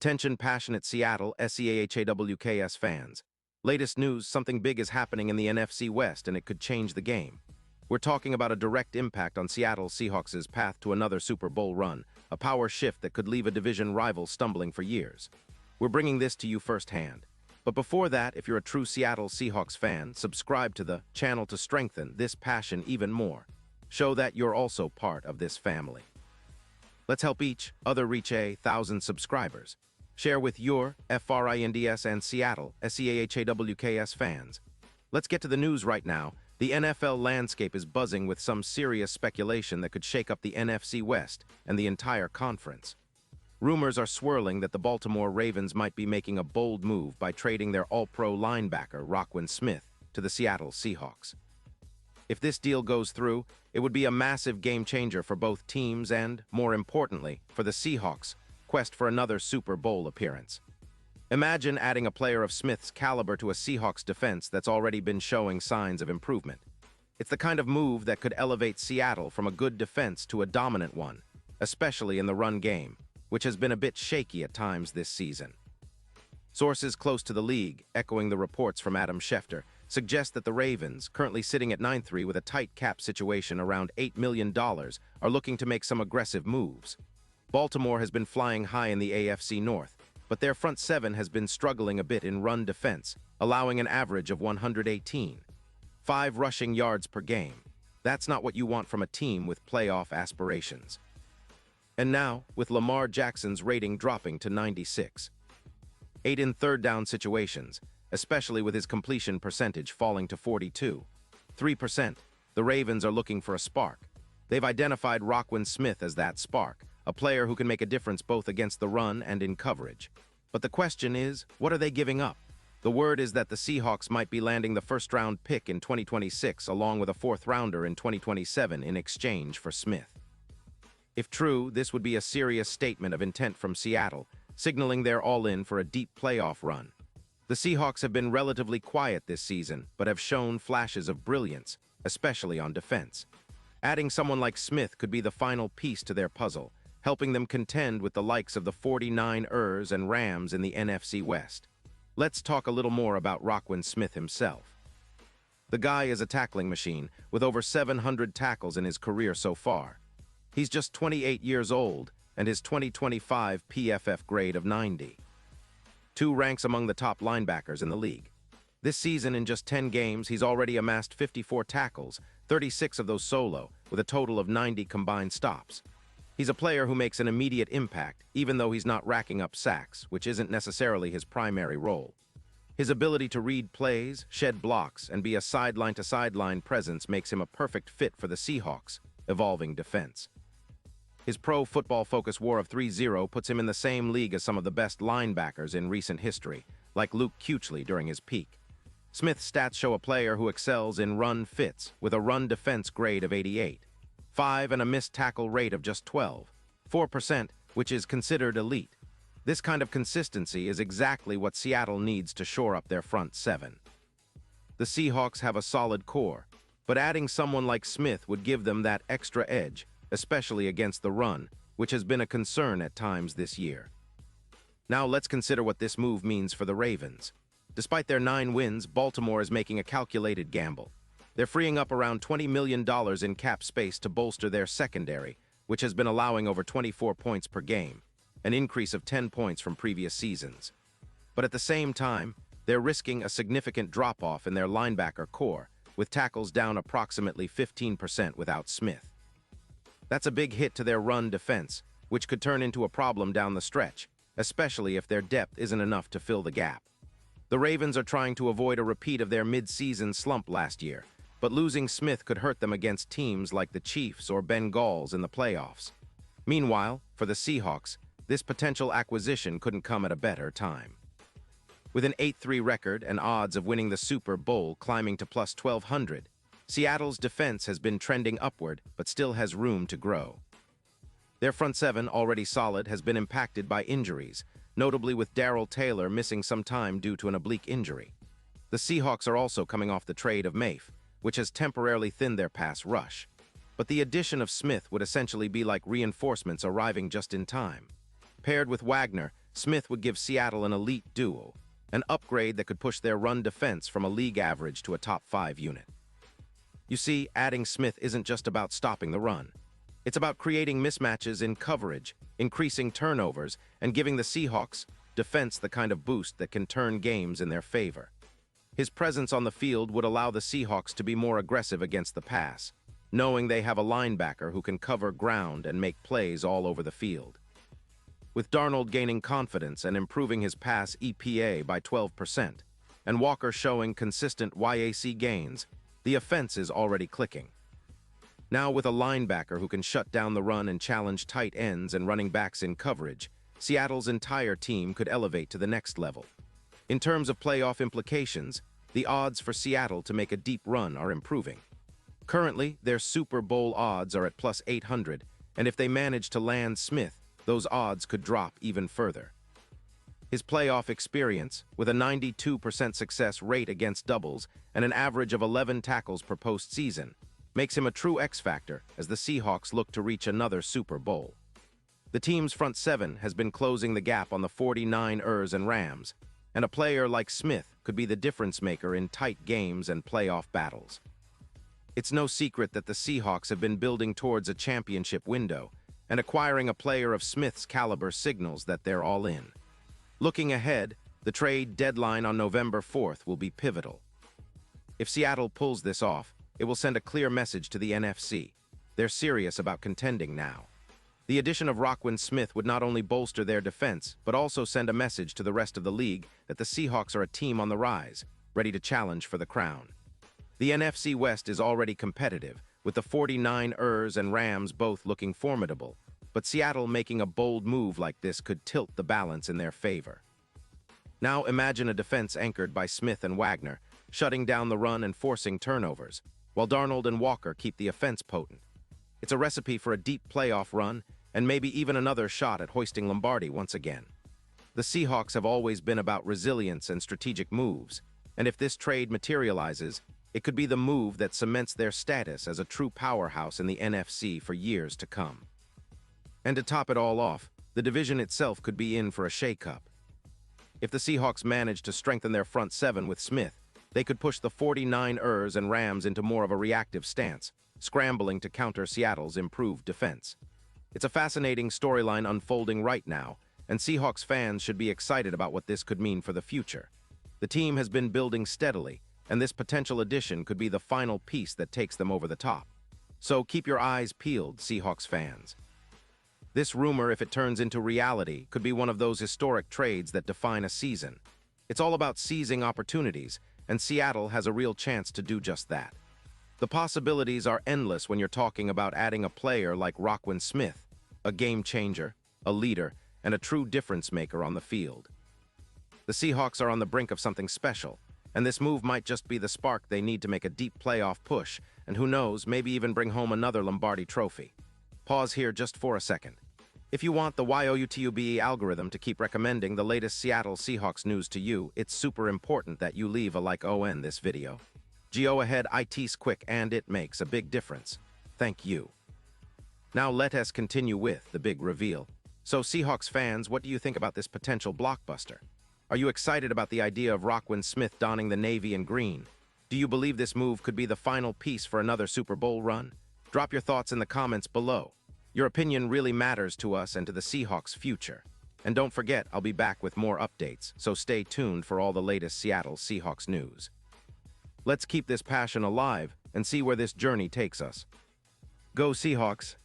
Attention passionate Seattle Seahawks fans. Latest news, something big is happening in the NFC West and it could change the game. We're talking about a direct impact on Seattle Seahawks' path to another Super Bowl run, a power shift that could leave a division rival stumbling for years. We're bringing this to you firsthand. But before that, if you're a true Seattle Seahawks fan, subscribe to the channel to strengthen this passion even more. Show that you're also part of this family. Let's help each other reach 1,000 subscribers. Share with your FRINDS and Seattle SEAHAWKS fans. Let's get to the news right now. The NFL landscape is buzzing with some serious speculation that could shake up the NFC West and the entire conference. Rumors are swirling that the Baltimore Ravens might be making a bold move by trading their all-pro linebacker Roquan Smith to the Seattle Seahawks. If this deal goes through, it would be a massive game-changer for both teams and, more importantly, for the Seahawks' quest for another Super Bowl appearance. Imagine adding a player of Smith's caliber to a Seahawks defense that's already been showing signs of improvement. It's the kind of move that could elevate Seattle from a good defense to a dominant one, especially in the run game, which has been a bit shaky at times this season. Sources close to the league, echoing the reports from Adam Schefter, suggest that the Ravens, currently sitting at 9-3 with a tight cap situation around $8 million, are looking to make some aggressive moves. Baltimore has been flying high in the AFC North, but their front seven has been struggling a bit in run defense, allowing an average of 118.5 rushing yards per game. That's not what you want from a team with playoff aspirations. And now, with Lamar Jackson's rating dropping to 96. 8 in third down situations, especially with his completion percentage falling to 42.3%, the Ravens are looking for a spark. They've identified Roquan Smith as that spark, a player who can make a difference both against the run and in coverage. But the question is, what are they giving up? The word is that the Seahawks might be landing the first-round pick in 2026 along with a fourth-rounder in 2027 in exchange for Smith. If true, this would be a serious statement of intent from Seattle, signaling they're all in for a deep playoff run. The Seahawks have been relatively quiet this season, but have shown flashes of brilliance, especially on defense. Adding someone like Smith could be the final piece to their puzzle, helping them contend with the likes of the 49ers and Rams in the NFC West. Let's talk a little more about Roquan Smith himself. The guy is a tackling machine, with over 700 tackles in his career so far. He's just 28 years old, and his 2025 PFF grade of 90.2 ranks among the top linebackers in the league. This season, in just 10 games, he's already amassed 54 tackles, 36 of those solo, with a total of 90 combined stops. He's a player who makes an immediate impact, even though he's not racking up sacks, which isn't necessarily his primary role. His ability to read plays, shed blocks, and be a sideline-to-sideline presence makes him a perfect fit for the Seahawks' evolving defense. His Pro Football Focus WAR of 3.0 puts him in the same league as some of the best linebackers in recent history, like Luke Kuechly during his peak. Smith's stats show a player who excels in run fits, with a run defense grade of 88.5 and a missed tackle rate of just 12.4%, which is considered elite. This kind of consistency is exactly what Seattle needs to shore up their front seven. The Seahawks have a solid core, but adding someone like Smith would give them that extra edge, especially against the run, which has been a concern at times this year. Now let's consider what this move means for the Ravens. Despite their 9 wins, Baltimore is making a calculated gamble. They're freeing up around $20 million in cap space to bolster their secondary, which has been allowing over 24 points per game, an increase of 10 points from previous seasons. But at the same time, they're risking a significant drop-off in their linebacker core, with tackles down approximately 15% without Smith. That's a big hit to their run defense, which could turn into a problem down the stretch, especially if their depth isn't enough to fill the gap. The Ravens are trying to avoid a repeat of their mid-season slump last year, but losing Smith could hurt them against teams like the Chiefs or Bengals in the playoffs. Meanwhile, for the Seahawks, this potential acquisition couldn't come at a better time. With an 8-3 record and odds of winning the Super Bowl climbing to plus 1,200, Seattle's defense has been trending upward, but still has room to grow. Their front seven, already solid, has been impacted by injuries, notably with Darrell Taylor missing some time due to an oblique injury. The Seahawks are also coming off the trade of Mafe, which has temporarily thinned their pass rush. But the addition of Smith would essentially be like reinforcements arriving just in time. Paired with Wagner, Smith would give Seattle an elite duo, an upgrade that could push their run defense from a league average to a top 5 unit. You see, adding Smith isn't just about stopping the run. It's about creating mismatches in coverage, increasing turnovers, and giving the Seahawks defense the kind of boost that can turn games in their favor. His presence on the field would allow the Seahawks to be more aggressive against the pass, knowing they have a linebacker who can cover ground and make plays all over the field. With Darnold gaining confidence and improving his pass EPA by 12%, and Walker showing consistent YAC gains, the offense is already clicking. Now with a linebacker who can shut down the run and challenge tight ends and running backs in coverage, Seattle's entire team could elevate to the next level. In terms of playoff implications, the odds for Seattle to make a deep run are improving. Currently, their Super Bowl odds are at plus 800, and if they manage to land Smith, those odds could drop even further. His playoff experience, with a 92% success rate against doubles and an average of 11 tackles per postseason, makes him a true X-factor as the Seahawks look to reach another Super Bowl. The team's front seven has been closing the gap on the 49ers and Rams, and a player like Smith could be the difference maker in tight games and playoff battles. It's no secret that the Seahawks have been building towards a championship window, and acquiring a player of Smith's caliber signals that they're all in. Looking ahead, the trade deadline on November 4th will be pivotal. If Seattle pulls this off, it will send a clear message to the NFC. They're serious about contending now. The addition of Roquan Smith would not only bolster their defense, but also send a message to the rest of the league that the Seahawks are a team on the rise, ready to challenge for the crown. The NFC West is already competitive, with the 49ers and Rams both looking formidable, but Seattle making a bold move like this could tilt the balance in their favor. Now imagine a defense anchored by Smith and Wagner, shutting down the run and forcing turnovers, while Darnold and Walker keep the offense potent. It's a recipe for a deep playoff run, and maybe even another shot at hoisting Lombardi once again. The Seahawks have always been about resilience and strategic moves, and if this trade materializes, it could be the move that cements their status as a true powerhouse in the NFC for years to come. And to top it all off, the division itself could be in for a shake-up. If the Seahawks manage to strengthen their front seven with Smith, they could push the 49ers and Rams into more of a reactive stance, scrambling to counter Seattle's improved defense. It's a fascinating storyline unfolding right now, and Seahawks fans should be excited about what this could mean for the future. The team has been building steadily, and this potential addition could be the final piece that takes them over the top. So keep your eyes peeled, Seahawks fans. This rumor, if it turns into reality, could be one of those historic trades that define a season. It's all about seizing opportunities, and Seattle has a real chance to do just that. The possibilities are endless when you're talking about adding a player like Roquan Smith, a game changer, a leader, and a true difference maker on the field. The Seahawks are on the brink of something special, and this move might just be the spark they need to make a deep playoff push, and who knows, maybe even bring home another Lombardi trophy. Pause here just for a second. If you want the YOUTUBE algorithm to keep recommending the latest Seattle Seahawks news to you, it's super important that you leave a like on this video. Go ahead, it's quick and it makes a big difference. Thank you. Now let us continue with the big reveal. So Seahawks fans, what do you think about this potential blockbuster? Are you excited about the idea of Roquan Smith donning the navy and green? Do you believe this move could be the final piece for another Super Bowl run? Drop your thoughts in the comments below. Your opinion really matters to us and to the Seahawks' future. And don't forget, I'll be back with more updates, so stay tuned for all the latest Seattle Seahawks news. Let's keep this passion alive and see where this journey takes us. Go Seahawks!